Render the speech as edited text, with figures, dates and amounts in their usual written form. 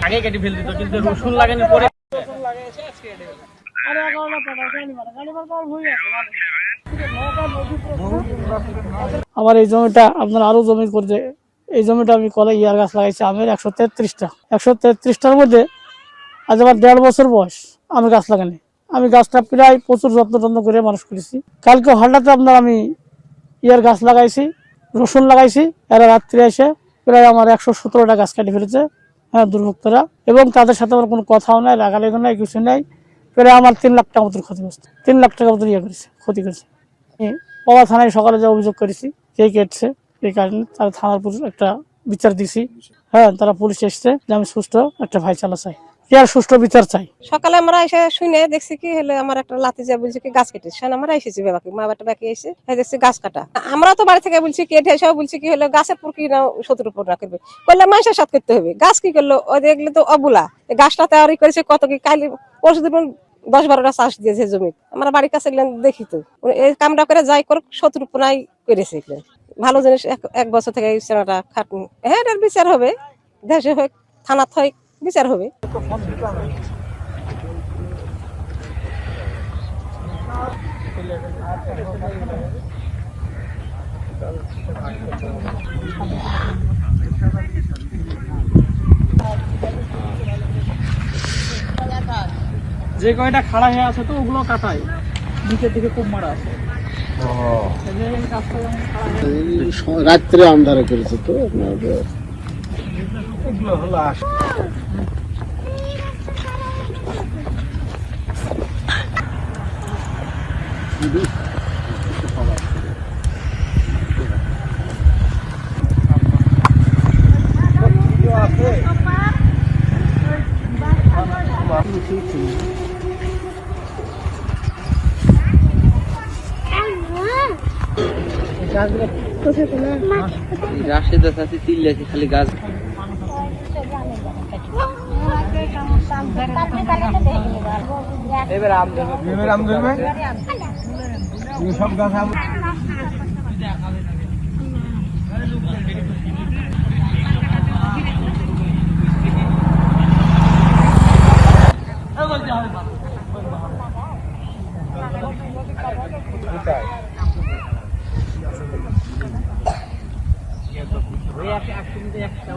আগে কেটে ফেল দিত, কিন্তু রসুন লাগানি পরে আমার এই জমিটা আপনার আরো জমি করছে। এই জমিটা আমি কলাই ইয়ার গাছ লাগাইছি আমের 133টার মধ্যে আজ আমার 1.5 বছর বয়স আমি গাছ লাগানি। আমি গাছটা প্রায় প্রচুর যত্ন করে মানুষ করেছি। কালকে হঠাৎ আপনার আমি ইয়ার গাছ লাগাইছি, রসুন লাগাইছি, এরা রাত্রে এসে প্রায় আমার 117টা গাছ কেটে ফেলেছে। হ্যাঁ, দুর্ভোক্তরা, এবং তাদের সাথে আমার কোনো কথাও নাই, রাগালেগো নাই, কিছু নাই। প্রায় আমার 3 লাখ টাকা মতো ক্ষতিগ্রস্ত, 3 লাখ টাকা মতো ক্ষতি করেছে। বাবা থানায় সকালে যা অভিযোগ করেছি কে কেটছে, এই কারণে তারা থানার একটা বিচার দিছি। হ্যাঁ, তারা পুলিশ এসছে যে আমি সুষ্ঠু একটা ফাইসালা চাই, আর সুষ্ঠু বিচার চাই। সকালে আমরা এসে শুনে দেখছি কি হলো, আমার একটা লাতিজা বলছে কি গাছ কেটেছে। আমরা এসেছি বাবাকে, মা বাটা বাকি এসে দেখছি গাছ কাটা। আমরা তো বাড়ি থেকে বলছি কেটে এসে বলছি কি হলো গাছের পুর কি না শত্রুর উপর না করবে, করলে মানুষের সাথ করতে হবে। গাছ কি করলো, ও দেখলে তো অবুলা গাছটা তৈরি করেছে কত কি কালি পরশুদিন 10-12টা চাষ দিয়েছে জমি। আমরা বাড়ির কাছে দেখি তো এই কামটা করে যাই করুক শত্রুর উপর নাই করেছে। ভালো জিনিস, 1 বছর থেকে এই সেনাটা খাটুন। হ্যাঁ, এটার বিচার হবে, দেশে হোক, থানাত হয়, বিচার হবে। যে কয়টা খাড়া হয়ে আছে তো ওগুলো কাটাই, নিচের দিকে খুব মারা আছে। রাত্রে আন্ধারে করেছে তো এগুলো হলো রাশেদ আছে তিল্লাছি খালি গাছ। এবার আম ধরবে সব গাছ আম। একটা